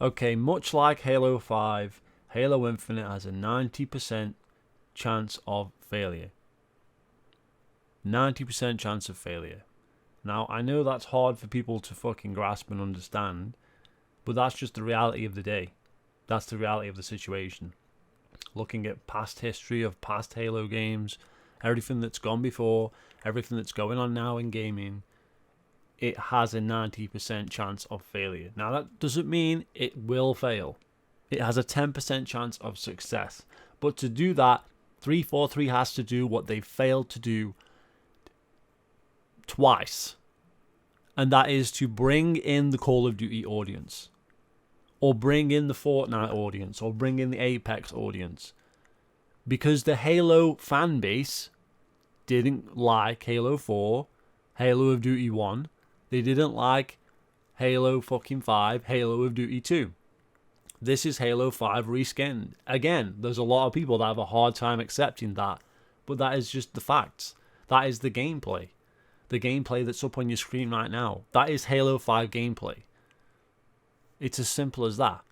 Okay, much like Halo 5, Halo Infinite has a 90% chance of failure. 90% chance of failure. Now, I know that's hard for people to fucking grasp and understand, but that's just the reality of the day. That's the reality of the situation. Looking at past history of past Halo games, everything that's gone before, everything that's going on now in gaming, it has a 90% chance of failure. Now, that doesn't mean it will fail. It has a 10% chance of success. But to do that, 343 has to do what they failed to do twice. And that is to bring in the Call of Duty audience. Or bring in the Fortnite audience. Or bring in the Apex audience. Because the Halo fan base didn't like Halo 4, Halo of Duty 1. They didn't like Halo fucking 5, Halo of Duty 2. This is Halo 5 reskinned. Again, there's a lot of people that have a hard time accepting that. But that is just the facts. That is the gameplay. The gameplay that's up on your screen right now. That is Halo 5 gameplay. It's as simple as that.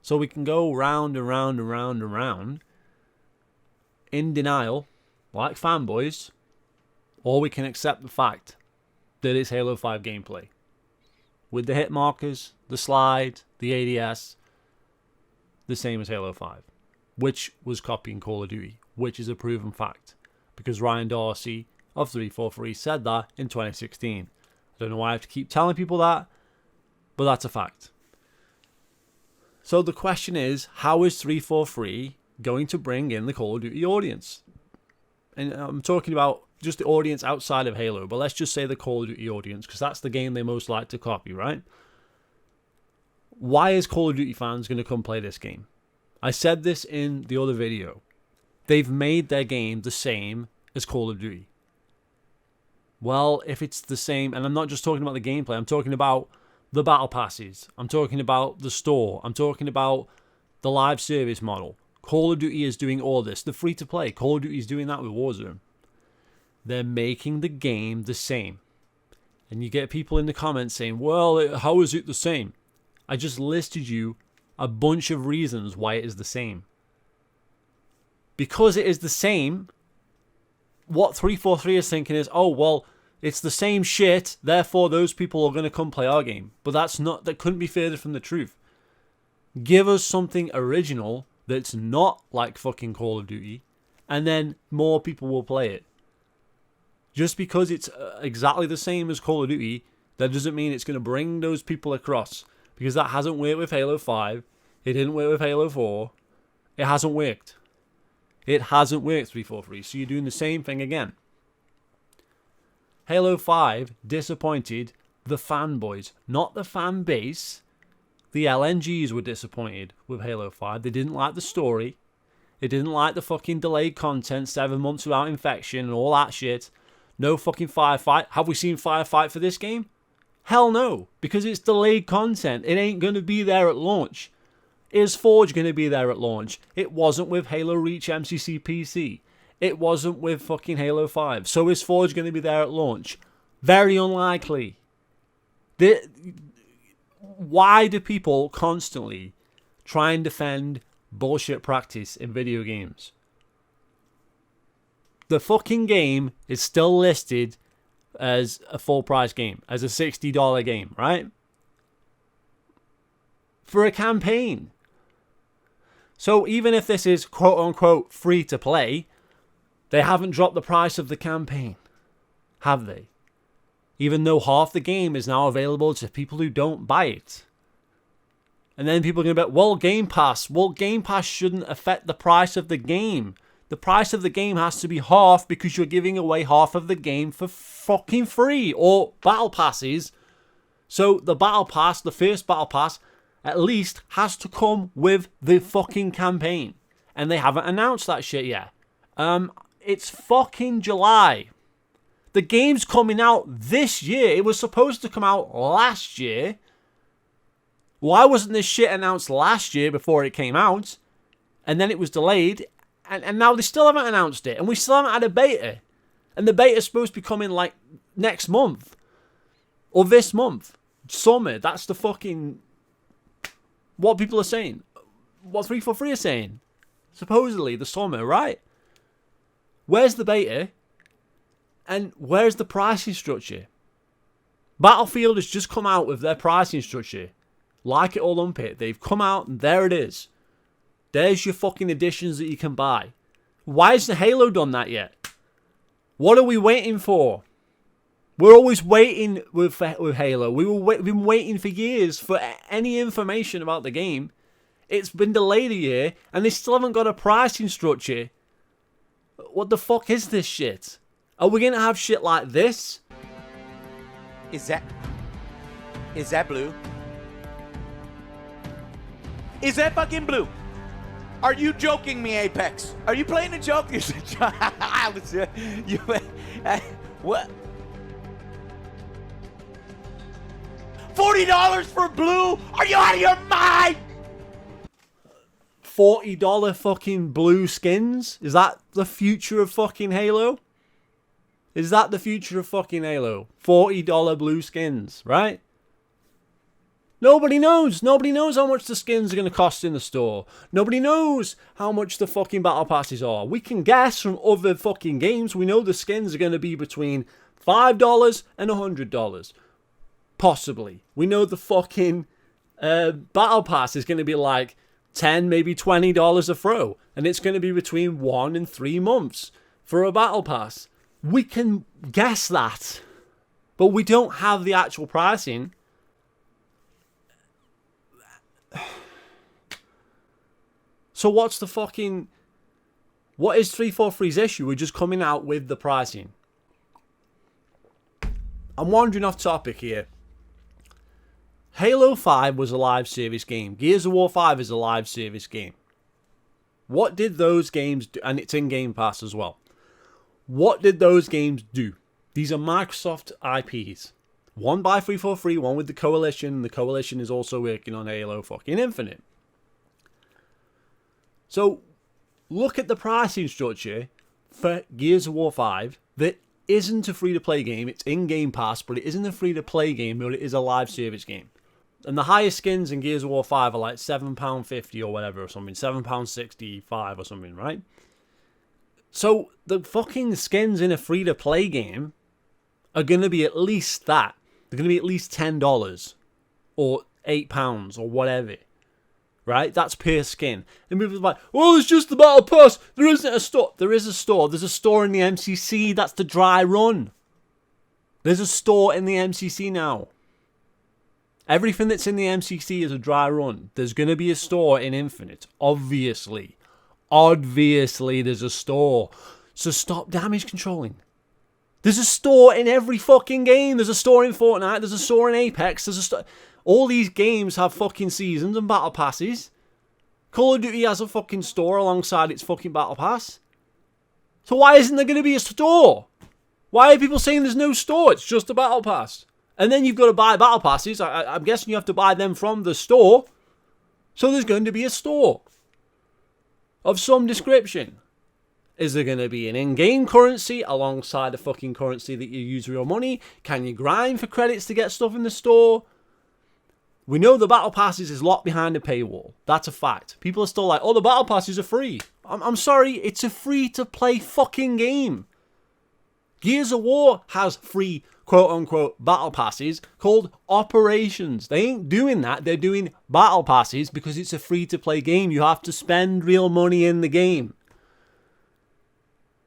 So we can go round and round and round and round in denial, like fanboys, or we can accept the fact that it's Halo 5 gameplay. With the hit markers, the slide, the ADS, the same as Halo 5, which was copying Call of Duty, which is a proven fact. Because Ryan Dorsey of 343 said that in 2016. I don't know why I have to keep telling people that, but that's a fact. So the question is, how is 343 going to bring in the Call of Duty audience? And I'm talking about just the audience outside of Halo, but let's just say the Call of Duty audience, because that's the game they most like to copy, right? Why is Call of Duty fans going to come play this game? I said this in the other video. They've made their game the same as Call of Duty. Well, if it's the same, and I'm not just talking about the gameplay, I'm talking about the battle passes, I'm talking about the store, I'm talking about the live service model. Call of Duty is doing all this. The free-to-play, Call of Duty is doing that with Warzone. They're making the game the same. And you get people in the comments saying, well, how is it the same? I just listed you a bunch of reasons why it is the same. Because it is the same, what 343 is thinking is, oh, well, it's the same shit, therefore those people are going to come play our game. But that couldn't be further from the truth. Give us something original that's not like fucking Call of Duty, and then more people will play it. Just because it's exactly the same as Call of Duty, that doesn't mean it's going to bring those people across. Because that hasn't worked with Halo 5. It didn't work with Halo 4. It hasn't worked. It hasn't worked, 343. So you're doing the same thing again. Halo 5 disappointed the fanboys, not the fan base. The LNGs were disappointed with Halo 5. They didn't like the story. They didn't like the fucking delayed content, 7 months without infection and all that shit. No fucking firefight. Have we seen firefight for this game? Hell no, because it's delayed content. It ain't going to be there at launch. Is Forge going to be there at launch? It wasn't with Halo Reach MCC PC. It wasn't with fucking Halo 5. So is Forge going to be there at launch? Very unlikely. Why do people constantly try and defend bullshit practice in video games? The fucking game is still listed as a full price game, as a $60 game, right? For a campaign. So even if this is quote unquote free to play, they haven't dropped the price of the campaign, have they? Even though half the game is now available to people who don't buy it. And then people are going to be, well, Game Pass. Well, Game Pass shouldn't affect the price of the game. The price of the game has to be half because you're giving away half of the game for fucking free. Or battle passes. So the battle pass, the first battle pass, at least has to come with the fucking campaign. And they haven't announced that shit yet. It's fucking July. The game's coming out this year. It was supposed to come out last year. Why wasn't this shit announced last year before it came out? And then it was delayed. And now they still haven't announced it. And we still haven't had a beta. And the beta's supposed to be coming like next month. Or this month. Summer. That's the fucking... What people are saying. What 343 are saying. Supposedly, the summer, right? Where's the beta? And where's the pricing structure? Battlefield has just come out with their pricing structure. Like it or lump it. They've come out and there it is. There's your fucking editions that you can buy. Why hasn't Halo done that yet? What are we waiting for? We're always waiting with Halo. We've been waiting for years for any information about the game. It's been delayed a year and they still haven't got a pricing structure. What the fuck is this shit? Are we going to have shit like this? Is that blue? Is that fucking blue? Are you joking me, Apex? Are you playing a joke? What? $40 for blue? Are you out of your mind? $40 fucking blue skins? Is that the future of fucking Halo? Is that the future of fucking Halo? $40 blue skins, right? Nobody knows. Nobody knows how much the skins are going to cost in the store. Nobody knows how much the fucking battle passes are. We can guess from other fucking games. We know the skins are going to be between $5 and $100. Possibly. We know the fucking battle pass is going to be like $10, maybe $20 a throw. And it's going to be between 1 and 3 months for a battle pass. We can guess that. But we don't have the actual pricing. So what's the fucking... What is 343's issue? We're just coming out with the pricing. I'm wandering off topic here. Halo 5 was a live service game. Gears of War 5 is a live service game. What did those games do? And it's in Game Pass as well. What did those games do? These are Microsoft IPs. One by 343, one with the Coalition. The Coalition is also working on Halo fucking Infinite. So, look at the pricing structure for Gears of War 5 that isn't a free-to-play game. It's in Game Pass, but it isn't a free-to-play game, but it is a live service game. And the highest skins in Gears of War 5 are like £7.50 or whatever or something. £7.65 or something, right? So, the fucking skins in a free-to-play game are going to be at least that. They're going to be at least $10 or £8 or whatever. Right? That's per skin. And people are like, well, it's just the battle pass. There isn't a store. There is a store. There's a store in the MCC. That's the dry run. There's a store in the MCC now. Everything that's in the MCC is a dry run. There's going to be a store in Infinite. Obviously. Obviously, there's a store. So stop damage controlling. There's a store in every fucking game. There's a store in Fortnite. There's a store in Apex. There's a store... All these games have fucking seasons and battle passes. Call of Duty has a fucking store alongside its fucking battle pass. So why isn't there going to be a store? Why are people saying there's no store? It's just a battle pass. And then you've got to buy battle passes. I'm guessing you have to buy them from the store. So there's going to be a store of some description. Is there going to be an in-game currency alongside the fucking currency that you use for your money? Can you grind for credits to get stuff in the store? We know the battle passes is locked behind a paywall. That's a fact. People are still like, oh, the battle passes are free. I'm sorry, it's a free-to-play fucking game. Gears of War has free, quote-unquote, battle passes called operations. They ain't doing that. They're doing battle passes because it's a free-to-play game. You have to spend real money in the game.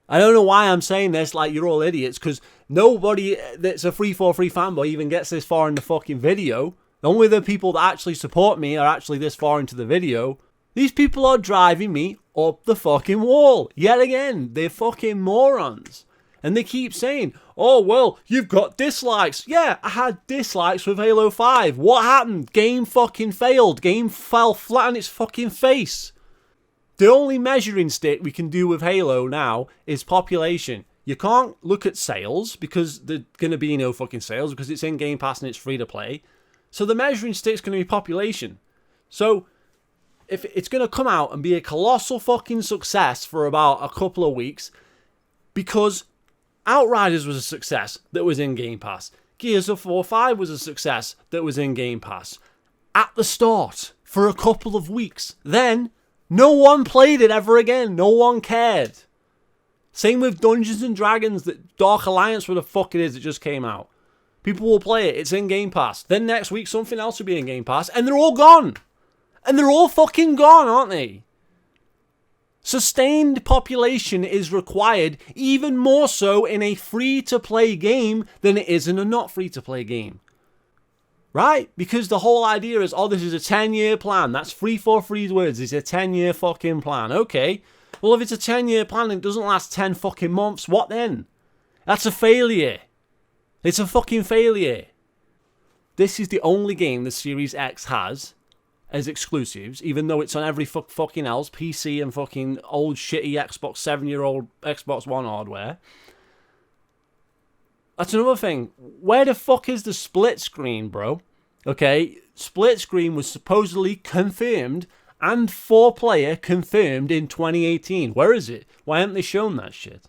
I don't know why I'm saying this like you're all idiots, because nobody that's a 343 fanboy even gets this far in the fucking video. Only the people that actually support me are actually this far into the video. These people are driving me up the fucking wall. Yet again, they're fucking morons. And they keep saying, oh, well, you've got dislikes. Yeah, I had dislikes with Halo 5. What happened? Game fucking failed. Game fell flat on its fucking face. The only measuring stick we can do with Halo now is population. You can't look at sales because there's going to be no fucking sales because it's in Game Pass and it's free to play. So the measuring stick's going to be population. So if it's going to come out and be a colossal fucking success for about a couple of weeks, because Outriders was a success that was in Game Pass. Gears of War 5 was a success that was in Game Pass. At the start, for a couple of weeks. Then, no one played it ever again. No one cared. Same with Dungeons and Dragons, that Dark Alliance, where the fuck it is, it just came out. People will play it. It's in Game Pass. Then next week, something else will be in Game Pass. And they're all gone. And they're all fucking gone, aren't they? Sustained population is required, even more so in a free-to-play game than it is in a not free-to-play game. Right? Because the whole idea is, oh, this is a 10-year plan. That's 343 words. It's a 10-year fucking plan. Okay. Well, if it's a 10-year plan and it doesn't last 10 fucking months, what then? That's a failure. It's a fucking failure. This is the only game the Series X has as exclusives, even though it's on every fucking else, PC and fucking old shitty Xbox 7-year-old Xbox One hardware. That's another thing. Where the fuck is the split screen, bro? Okay, split screen was supposedly confirmed and 4-player confirmed in 2018. Where is it? Why haven't they shown that shit?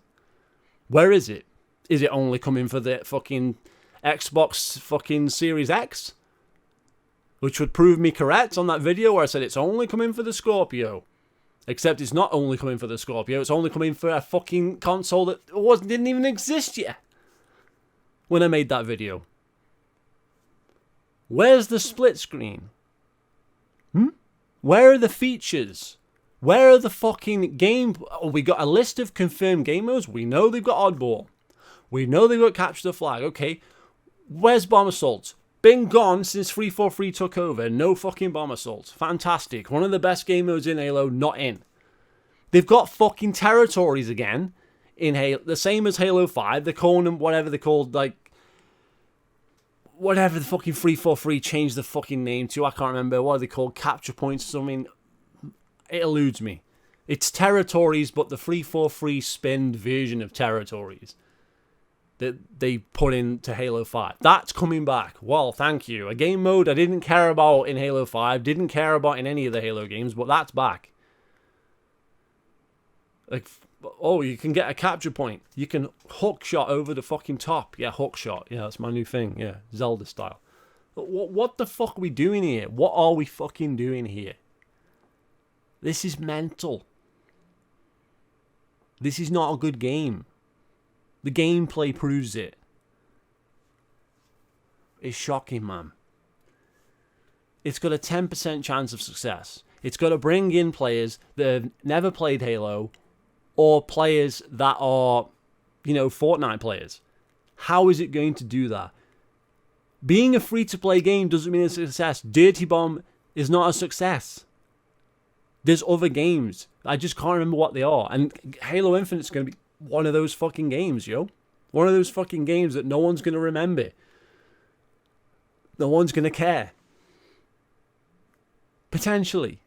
Where is it? Is it only coming for the fucking Xbox fucking Series X? Which would prove me correct on that video where I said it's only coming for the Scorpio. Except it's not only coming for the Scorpio, it's only coming for a fucking console that didn't even exist yet when I made that video. Where's the split screen? Where are the features? Where are the fucking game... Oh, we got a list of confirmed game modes. We know they've got Oddball. We know they've got Capture the Flag. Okay, where's Bomb Assault? Been gone since 343 took over. No fucking Bomb Assault. Fantastic. One of the best game modes in Halo, not in. They've got fucking territories again in Halo. The same as Halo 5. They're calling them whatever they're called, like... Whatever the fucking 343 changed the fucking name to. I can't remember. What are they called? Capture points or something. It eludes me. It's territories, but the 343 spinned version of territories that they put into Halo 5. That's coming back. Well, thank you. A game mode I didn't care about in Halo 5, didn't care about in any of the Halo games, but that's back. Like, oh, you can get a capture point. You can hook shot over the fucking top. Yeah, hook shot. Yeah, that's my new thing. Yeah, Zelda style. What the fuck are we doing here? What are we fucking doing here? This is mental. This is not a good game. The gameplay proves it. It's shocking, man. It's got a 10% chance of success. It's got to bring in players that have never played Halo or players that are, you know, Fortnite players. How is it going to do that? Being a free-to-play game doesn't mean it's a success. Dirty Bomb is not a success. There's other games. I just can't remember what they are. And Halo Infinite's going to be one of those fucking games, yo. One of those fucking games that no one's going to remember. No one's going to care. Potentially.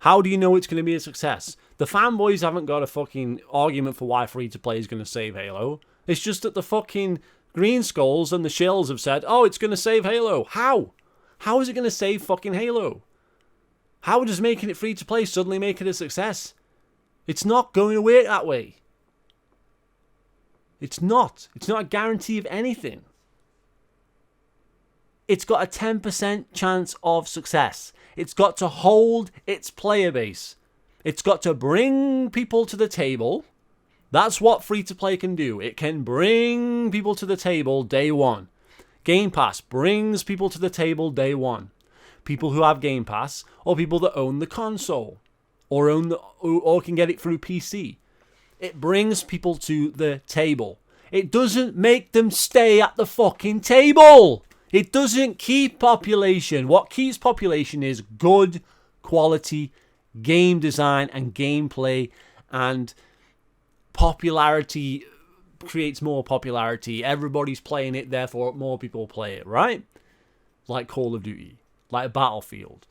How do you know it's going to be a success? The fanboys haven't got a fucking argument for why free-to-play is going to save Halo. It's just that the fucking Green Skulls and the Shills have said, oh, it's going to save Halo. How? How is it going to save fucking Halo? How does making it free-to-play suddenly make it a success? It's not going to work that way. It's not. It's not a guarantee of anything. It's got a 10% chance of success. It's got to hold its player base. It's got to bring people to the table. That's what free-to-play can do. It can bring people to the table day one. Game Pass brings people to the table day one. People who have Game Pass, or people that own the console, or can get it through PC. It brings people to the table. It doesn't make them stay at the fucking table. It doesn't keep population. What keeps population is good quality game design and gameplay, and popularity creates more popularity. Everybody's playing it, therefore more people play it, right? Like Call of Duty, like Battlefield.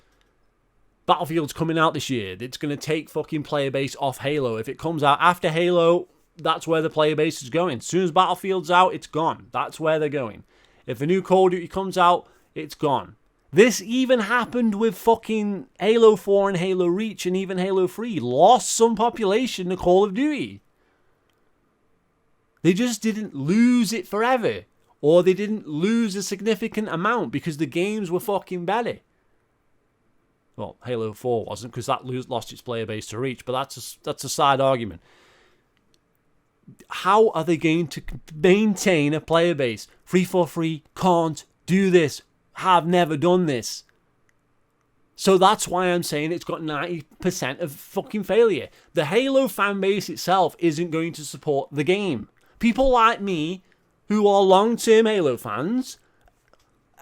Battlefield's coming out this year. It's going to take fucking player base off Halo. If it comes out after Halo, that's where the player base is going. As soon as Battlefield's out, it's gone. That's where they're going. If a new Call of Duty comes out, it's gone. This even happened with fucking Halo 4 and Halo Reach and even Halo 3. Lost some population to Call of Duty. They just didn't lose it forever. Or they didn't lose a significant amount because the games were fucking better. Well, Halo 4 wasn't, because that lost its player base to Reach, but that's a side argument. How are they going to maintain a player base? 343 can't do this. Have never done this. So that's why I'm saying it's got 90% of fucking failure. The Halo fan base itself isn't going to support the game. People like me, who are long-term Halo fans,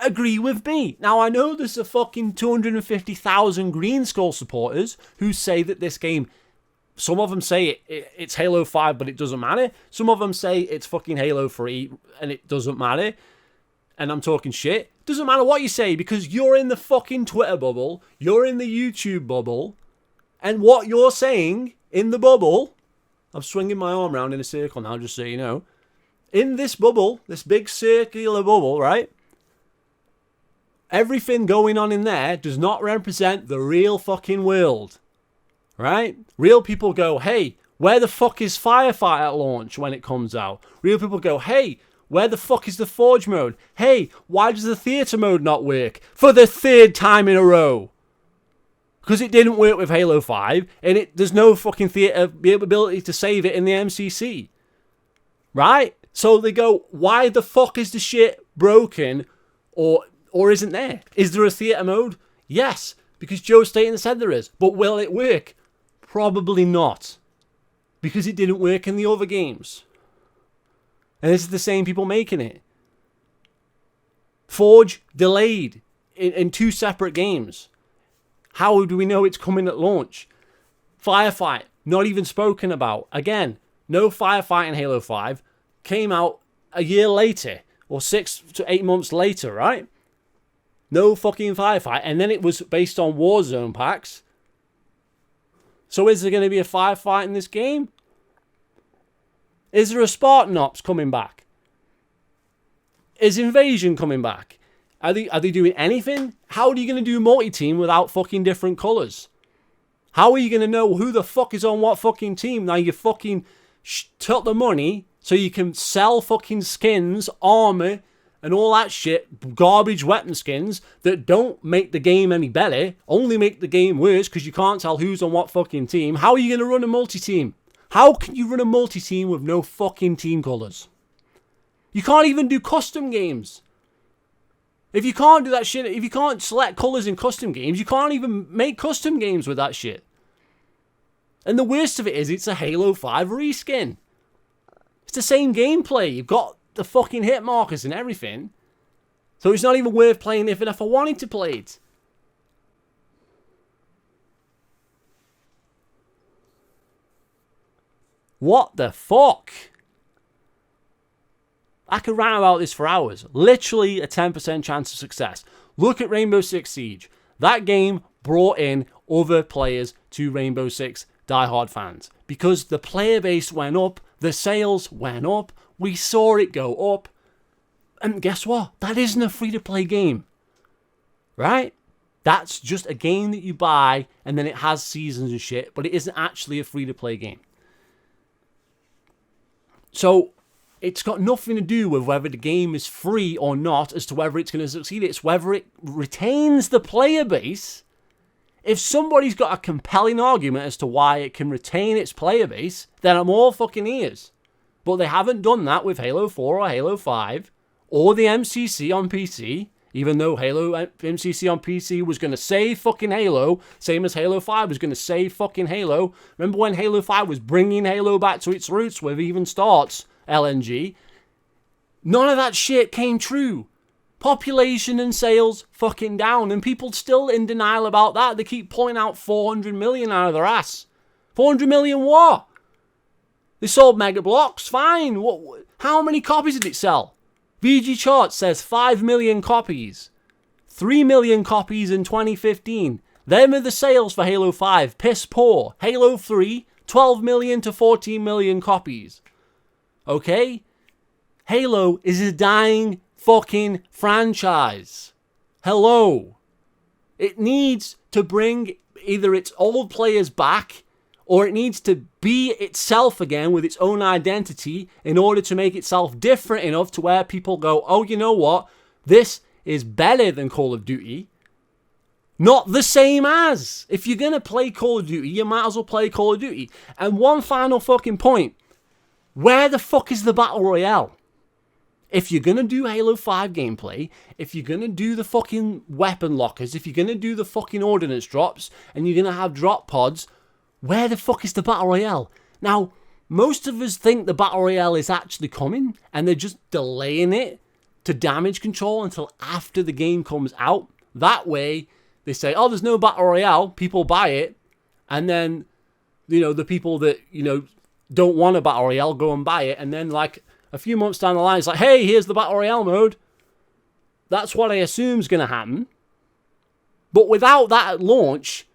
agree with me. Now, I know there's a fucking 250,000 Green Skull supporters who say that this game, some of them say it's Halo 5, but it doesn't matter. Some of them say it's fucking Halo 3, and it doesn't matter. And I'm talking shit. Doesn't matter what you say, because you're in the fucking Twitter bubble, you're in the YouTube bubble, and what you're saying in the bubble, I'm swinging my arm around in a circle now, just so you know. In this bubble, this big circular bubble, right? Everything going on in there does not represent the real fucking world, right? Real people go, hey, where the fuck is Firefight at launch when it comes out? Real people go, hey, where the fuck is the Forge mode? Hey, why does the Theater mode not work? For the third time in a row. Because it didn't work with Halo 5, and there's no fucking Theater ability to save it in the MCC. Right? So they go, why the fuck is the shit broken or isn't there? Is there a Theater mode? Yes, because Joe Staten said there is. But will it work? Probably not. Because it didn't work in the other games. And this is the same people making it. Forge delayed in 2 separate games. How do we know it's coming at launch? Firefight, not even spoken about. Again, no Firefight in Halo 5. Came out a year later, or 6 to 8 months later, right? No fucking Firefight. And then it was based on Warzone packs. So is there going to be a Firefight in this game? Is there a Spartan Ops coming back? Is Invasion coming back? Are they doing anything? How are you going to do multi-team without fucking different colours? How are you going to know who the fuck is on what fucking team? Now you fucking took the money so you can sell fucking skins, armour, and all that shit, garbage weapon skins that don't make the game any better, only make the game worse because you can't tell who's on what fucking team. How are you going to run a multi-team? How can you run a multi-team with no fucking team colours? You can't even do custom games. If you can't do that shit, if you can't select colours in custom games, you can't even make custom games with that shit. And the worst of it is, it's a Halo 5 reskin. It's the same gameplay. You've got the fucking hit markers and everything. So it's not even worth playing even if I wanted to play it. What the fuck? I could rant about this for hours. Literally a 10% chance of success. Look at Rainbow Six Siege. That game brought in other players to Rainbow Six diehard fans. Because the player base went up, the sales went up, we saw it go up. And guess what? That isn't a free-to-play game. Right? That's just a game that you buy and then it has seasons and shit, but it isn't actually a free-to-play game. So, it's got nothing to do with whether the game is free or not as to whether it's going to succeed. It's whether it retains the player base. If somebody's got a compelling argument as to why it can retain its player base, then I'm all fucking ears. But they haven't done that with Halo 4 or Halo 5 or the MCC on PC, even though Halo MCC on PC was going to save fucking Halo, same as Halo 5 was going to save fucking Halo. Remember when Halo 5 was bringing Halo back to its roots with even starts LNG? None of that shit came true. Population and sales fucking down, and people still in denial about that. They keep pulling out 400 million out of their ass. 400 million what? They sold Mega Blocks, fine. How many copies did it sell? VG Charts says 5 million copies. 3 million copies in 2015. Them are the sales for Halo 5. Piss poor. Halo 3, 12 million to 14 million copies. Okay? Halo is a dying fucking franchise. Hello. It needs to bring either its old players back or it needs to be itself again with its own identity in order to make itself different enough to where people go, oh, you know what? This is better than Call of Duty. Not the same as. If you're going to play Call of Duty, you might as well play Call of Duty. And one final fucking point. Where the fuck is the Battle Royale? If you're going to do Halo 5 gameplay, if you're going to do the fucking weapon lockers, if you're going to do the fucking ordnance drops, and you're going to have drop pods, where the fuck is the Battle Royale? Now, most of us think the Battle Royale is actually coming, and they're just delaying it to damage control until after the game comes out. That way, they say, oh, there's no Battle Royale, people buy it, and then, you know, the people that, you know, don't want a Battle Royale go and buy it, and then, like, a few months down the line, it's like, hey, here's the Battle Royale mode. That's what I assume is going to happen. But without that at launch,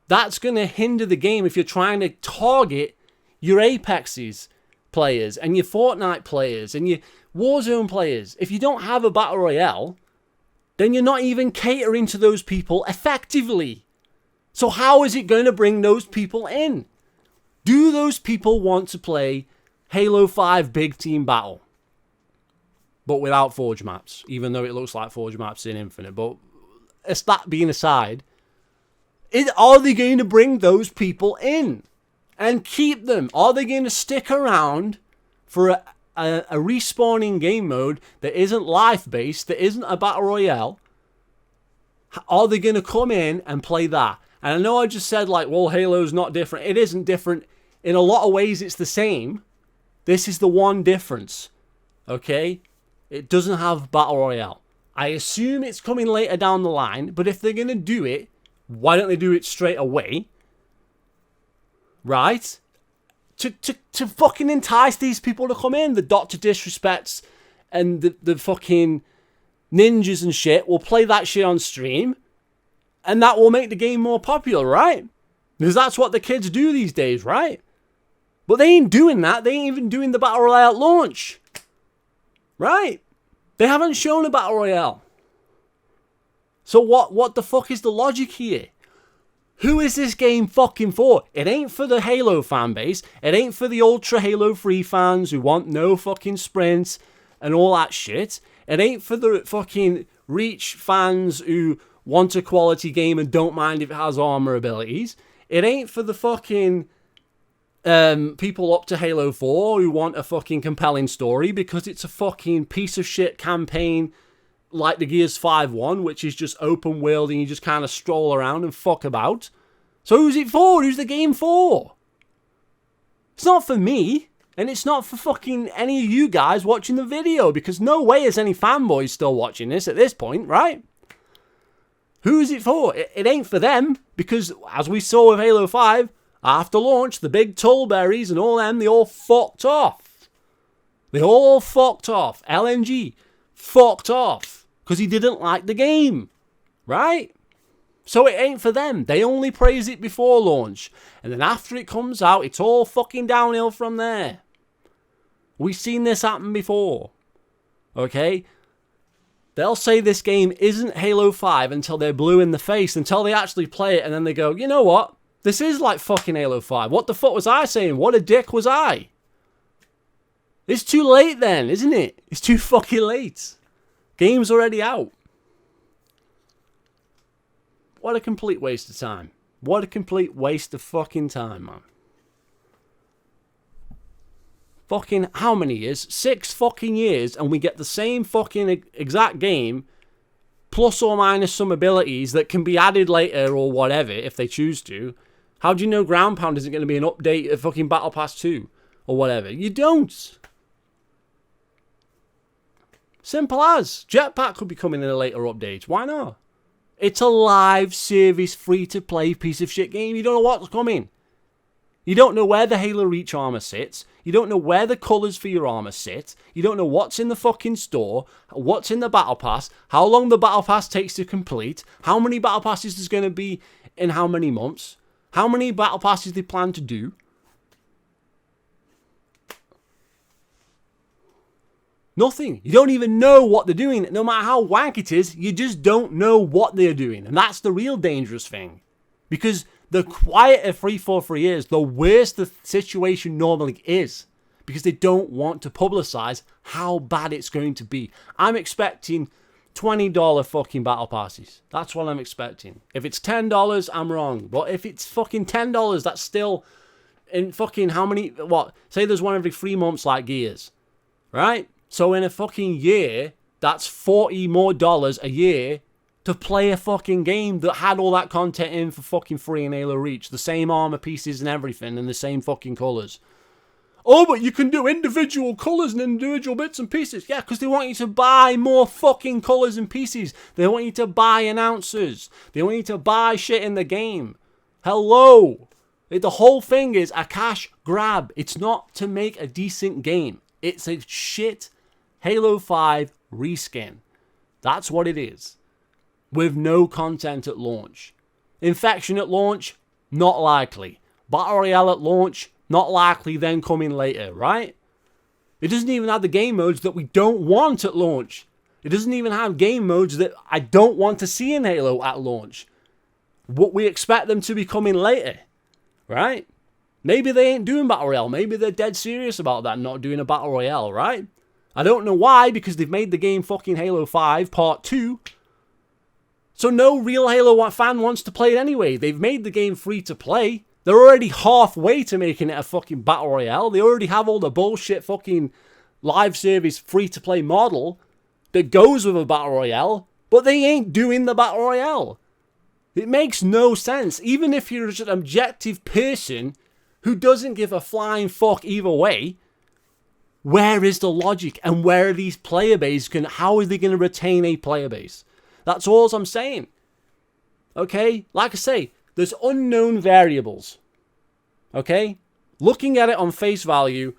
that's going to hinder the game if you're trying to target your Apex's players and your Fortnite players and your Warzone players. If you don't have a Battle Royale, then you're not even catering to those people effectively. So how is it going to bring those people in? Do those people want to play Halo 5 big team battle? But without forge maps, even though it looks like forge maps in Infinite. But it's that being aside, are they going to bring those people in and keep them? Are they going to stick around for a respawning game mode that isn't life-based, that isn't a battle royale? Are they going to come in and play that? And I know I just said, like, well, Halo's not different. It isn't different. In a lot of ways, it's the same. This is the one difference, okay? It doesn't have Battle Royale. I assume it's coming later down the line, but if they're going to do it, why don't they do it straight away? Right? To fucking entice these people to come in. The Dr. Disrespects and the fucking ninjas and shit will play that shit on stream, and that will make the game more popular, right? Because that's what the kids do these days, right? But they ain't doing that. They ain't even doing the Battle Royale at launch. Right? They haven't shown a Battle Royale. So what the fuck is the logic here? Who is this game fucking for? It ain't for the Halo fan base. It ain't for the Ultra Halo 3 fans who want no fucking sprints and all that shit. It ain't for the fucking Reach fans who want a quality game and don't mind if it has armor abilities. It ain't for the fucking people up to Halo 4 who want a fucking compelling story, because it's a fucking piece of shit campaign like the Gears 5 one, which is just open world and you just kind of stroll around and fuck about. So who's it for? Who's the game for? It's not for me, and it's not for fucking any of you guys watching the video, because no way is any fanboys still watching this at this point, right? Who is it for? It ain't for them, because as we saw with Halo 5, after launch, the big Tullberries and all them, they all fucked off. They all fucked off. LNG fucked off because he didn't like the game, right? So it ain't for them. They only praise it before launch. And then after it comes out, it's all fucking downhill from there. We've seen this happen before. Okay? They'll say this game isn't Halo 5 until they're blue in the face, until they actually play it, and then they go, you know what? This is like fucking Halo 5. What the fuck was I saying? What a dick was I? It's too late then, isn't it? It's too fucking late. Game's already out. What a complete waste of time. What a complete waste of fucking time, man. Fucking how many years? 6 fucking years, and we get the same fucking exact game, plus or minus some abilities that can be added later or whatever if they choose to. How do you know Ground Pound isn't going to be an update of fucking Battle Pass 2 or whatever? You don't. Simple as. Jetpack could be coming in a later update. Why not? It's a live service free-to-play piece of shit game. You don't know what's coming. You don't know where the Halo Reach armor sits. You don't know where the colours for your armor sit. You don't know what's in the fucking store, what's in the Battle Pass, how long the Battle Pass takes to complete, how many Battle Passes there's going to be in how many months, how many Battle Passes they plan to do. Nothing. You don't even know what they're doing. No matter how wank it is, you just don't know what they're doing. And that's the real dangerous thing. Because the quieter 343 is, the worse the situation normally is. Because they don't want to publicize how bad it's going to be. I'm expecting $20 fucking battle passes. That's what I'm expecting. If it's $10, I'm wrong. But if it's fucking $10, that's still in fucking how many, what? Say there's one every 3 months like Gears, right? So in a fucking year, that's $40 more a year to play a fucking game that had all that content in for fucking free in Halo Reach. The same armor pieces and everything and the same fucking colors. Oh, but you can do individual colours and individual bits and pieces. Yeah, because they want you to buy more fucking colours and pieces. They want you to buy announcers. They want you to buy shit in the game. Hello. The whole thing is a cash grab. It's not to make a decent game. It's a shit Halo 5 reskin. That's what it is. With no content at launch. Infection at launch? Not likely. Battle Royale at launch? Not likely, then coming later, right? It doesn't even have the game modes that we don't want at launch. It doesn't even have game modes that I don't want to see in Halo at launch. What we expect them to be coming later, right? Maybe they ain't doing Battle Royale. Maybe they're dead serious about that, not doing a Battle Royale, right? I don't know why, because they've made the game fucking Halo 5 Part 2. So no real Halo fan wants to play it anyway. They've made the game free to play. They're already halfway to making it a fucking Battle Royale. They already have all the bullshit fucking live service free-to-play model that goes with a Battle Royale, but they ain't doing the Battle Royale. It makes no sense. Even if you're just an objective person who doesn't give a flying fuck either way, where is the logic? And where are these player base? How are they going to retain a player base? That's all I'm saying. Okay? Like I say, there's unknown variables. Okay? Looking at it on face value,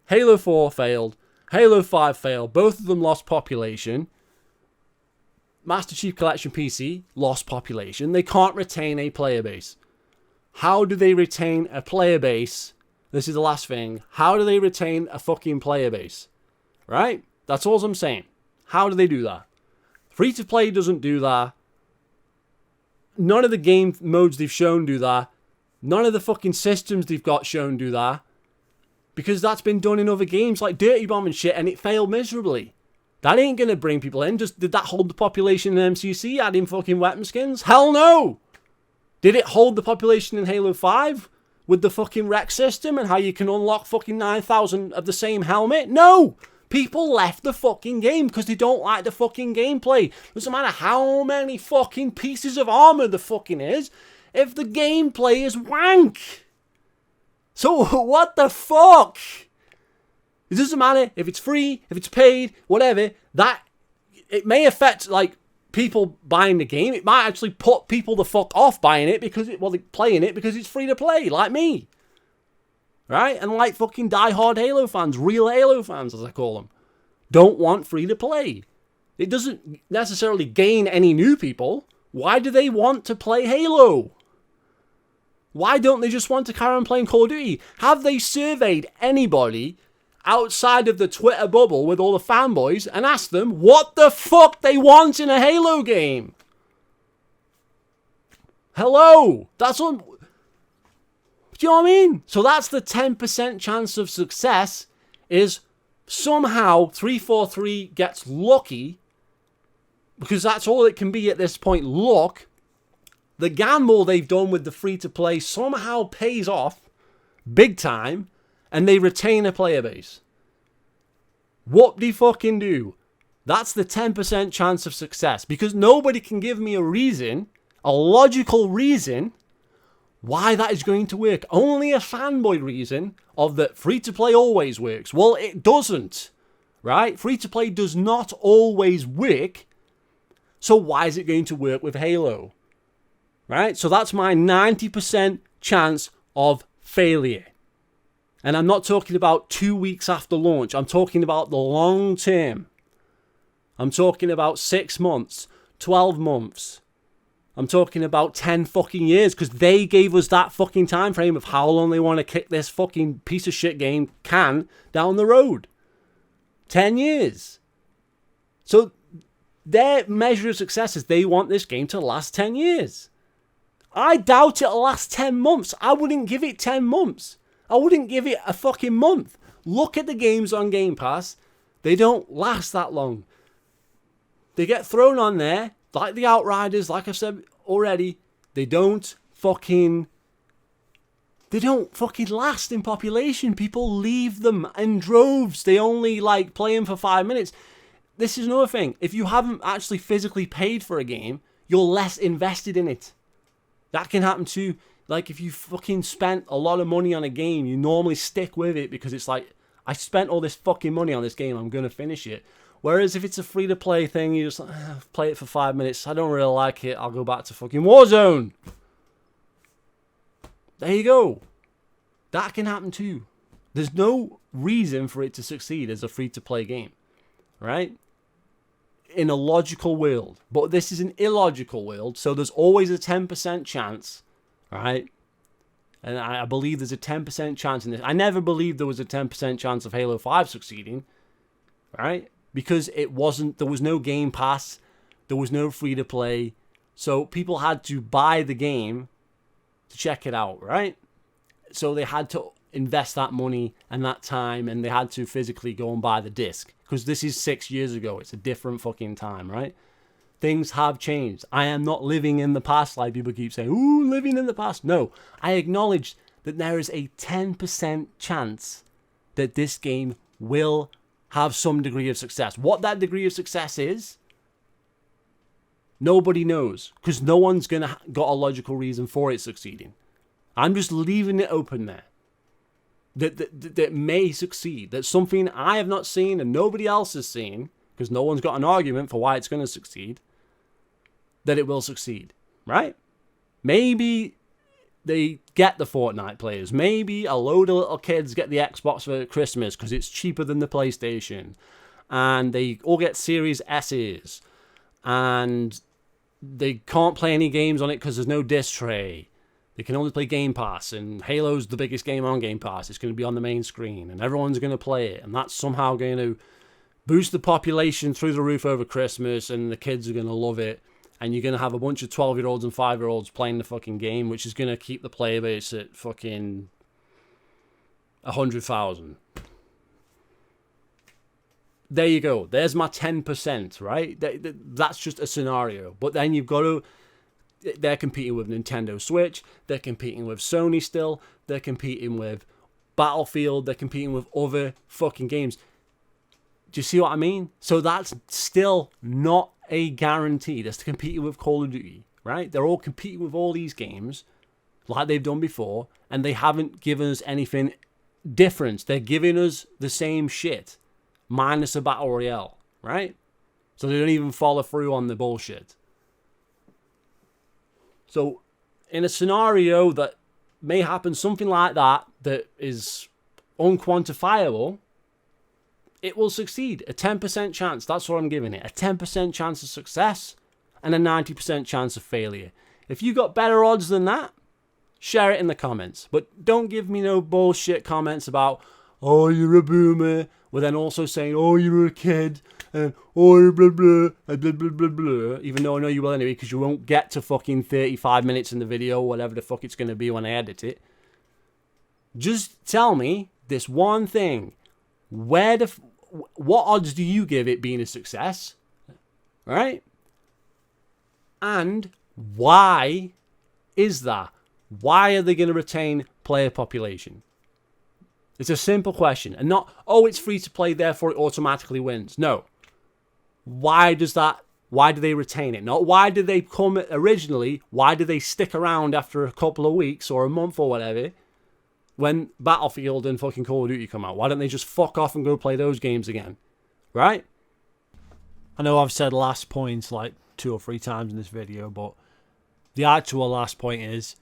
Halo 4 failed. Halo 5 failed. Both of them lost population. Master Chief Collection PC lost population. They can't retain a player base. How do they retain a player base? This is the last thing. How do they retain a fucking player base? Right? That's all I'm saying. How do they do that? Free-to-play doesn't do that. None of the game modes they've shown do that. None of the fucking systems they've got shown do that. Because that's been done in other games like Dirty Bomb and shit, and it failed miserably. That ain't gonna bring people in. Just did that hold the population in MCC, adding fucking weapon skins? Hell no! Did it hold the population in Halo 5? With the fucking rec system and how you can unlock fucking 9,000 of the same helmet? No! People left the fucking game because they don't like the fucking gameplay. Doesn't matter how many fucking pieces of armor there fucking is, if the gameplay is wank. So what the fuck? It doesn't matter if it's free, if it's paid, whatever. That it may affect like people buying the game. It might actually put people the fuck off buying it because they're playing it because it's free to play, like me. Right? And like fucking diehard Halo fans, real Halo fans as I call them, don't want free to play. It doesn't necessarily gain any new people. Why do they want to play Halo? Why don't they just want to carry on playing Call of Duty? Have they surveyed anybody outside of the Twitter bubble with all the fanboys and asked them what the fuck they want in a Halo game? Hello? That's what... Do you know what I mean? So that's the 10% chance of success is somehow 343 gets lucky because that's all it can be at this point, luck. The gamble they've done with the free-to-play somehow pays off big time and they retain a player base. What do you fucking do? That's the 10% chance of success because nobody can give me a reason, a logical reason why that is going to work. Only a fanboy reason of that free-to-play always works. Well, it doesn't, right? Free-to-play does not always work. So why is it going to work with Halo? Right? So that's my 90% chance of failure. And I'm not talking about 2 weeks after launch. I'm talking about the long term. I'm talking about 6 months, 12 months. I'm talking about 10 fucking years because they gave us that fucking time frame of how long they want to kick this fucking piece of shit game can down the road. 10 years. So their measure of success is they want this game to last 10 years. I doubt it'll last 10 months. I wouldn't give it 10 months. I wouldn't give it a fucking month. Look at the games on Game Pass. They don't last that long. They get thrown on there, like the Outriders, like I've said already. They don't fucking last in population. People leave them in droves. They only like play them for 5 minutes. This is another thing. If you haven't actually physically paid for a game, you're less invested in it. That can happen too. Like if you fucking spent a lot of money on a game, you normally stick with it because it's like, I spent all this fucking money on this game, I'm going to finish it. Whereas if it's a free-to-play thing, you just play it for 5 minutes. I don't really like it. I'll go back to fucking Warzone. There you go. That can happen too. There's no reason for it to succeed as a free-to-play game, right? In a logical world. But this is an illogical world, so there's always a 10% chance, right? And I believe there's a 10% chance in this. I never believed there was a 10% chance of Halo 5 succeeding, right? Because there was no Game Pass, there was no free-to-play, so people had to buy the game to check it out, right? So they had to invest that money and that time, and they had to physically go and buy the disc. Because this is 6 years ago. It's a different fucking time, right? Things have changed. I am not living in the past like people keep saying, ooh, living in the past. No, I acknowledge that there is a 10% chance that this game will have some degree of success. What that degree of success is, nobody knows. Because no one's got a logical reason for it succeeding. I'm just leaving it open there. That may succeed. That's something I have not seen and nobody else has seen, because no one's got an argument for why it's going to succeed, that it will succeed, right? Maybe they get the Fortnite players. Maybe a load of little kids get the Xbox for Christmas because it's cheaper than the PlayStation. And they all get Series S's. And they can't play any games on it because there's no disc tray. They can only play Game Pass, and Halo's the biggest game on Game Pass. It's going to be on the main screen, and everyone's going to play it, and that's somehow going to boost the population through the roof over Christmas, and the kids are going to love it, and you're going to have a bunch of 12-year-olds and 5-year-olds playing the fucking game, which is going to keep the player base at fucking 100,000. There you go. There's my 10%, right? That's just a scenario. But then you've got to... They're competing with Nintendo Switch. They're competing with Sony still. They're competing with Battlefield. They're competing with other fucking games. Do you see what I mean? So that's still not a guarantee. That's competing with Call of Duty, right? They're all competing with all these games like they've done before, and they haven't given us anything different. They're giving us the same shit, minus a battle royale, right? So they don't even follow through on the bullshit. So, in a scenario that may happen, something like that is unquantifiable, it will succeed. A 10% chance, that's what I'm giving it. A 10% chance of success and a 90% chance of failure. If you got better odds than that, share it in the comments. But don't give me no bullshit comments about, oh, you're a boomer, with then also saying, oh, you're a kid, and oh, blah, blah, blah, blah, blah, blah. Even though I know you will anyway, because you won't get to fucking 35 minutes in the video, whatever the fuck it's going to be when I edit it. Just tell me this one thing. What odds do you give it being a success? Right? And why is that? Why are they going to retain player population? It's a simple question. And not, oh, it's free to play, therefore it automatically wins. No. Why do they retain it? Not why did they come originally, why did they stick around after a couple of weeks or a month or whatever when Battlefield and fucking Call of Duty come out? Why don't they just fuck off and go play those games again? Right? I know I've said last points like 2 or 3 times in this video, but the actual last point is,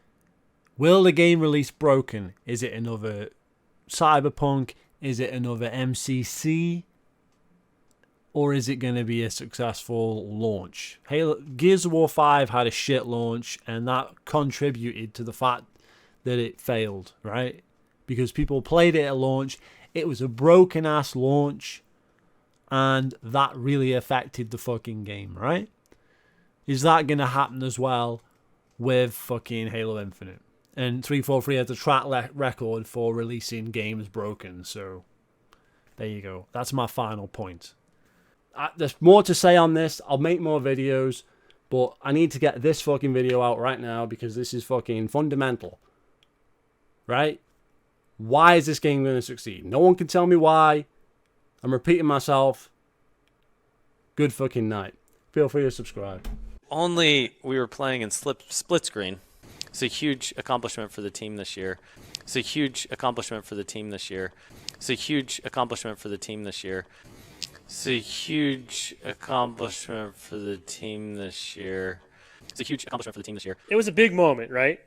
will the game release broken? Is it another Cyberpunk? Is it another MCC? Or is it going to be a successful launch? Gears of War 5 had a shit launch, and that contributed to the fact that it failed, right? Because people played it at launch. It was a broken ass launch, and that really affected the fucking game, right? Is that going to happen as well with fucking Halo Infinite? And 343 has a track record for releasing games broken, so there you go. That's my final point. there's more to say on this. I'll make more videos, but I need to get this fucking video out right now because this is fucking fundamental. Right? Why is this game going to succeed? No one can tell me why. I'm repeating myself. Good fucking night. Feel free to subscribe. Only we were playing in split screen. It's a huge accomplishment for the team this year. It's a huge accomplishment for the team this year. It's a huge accomplishment for the team this year. It's a huge accomplishment for the team this year. It's a huge accomplishment for the team this year. It was a big moment, right?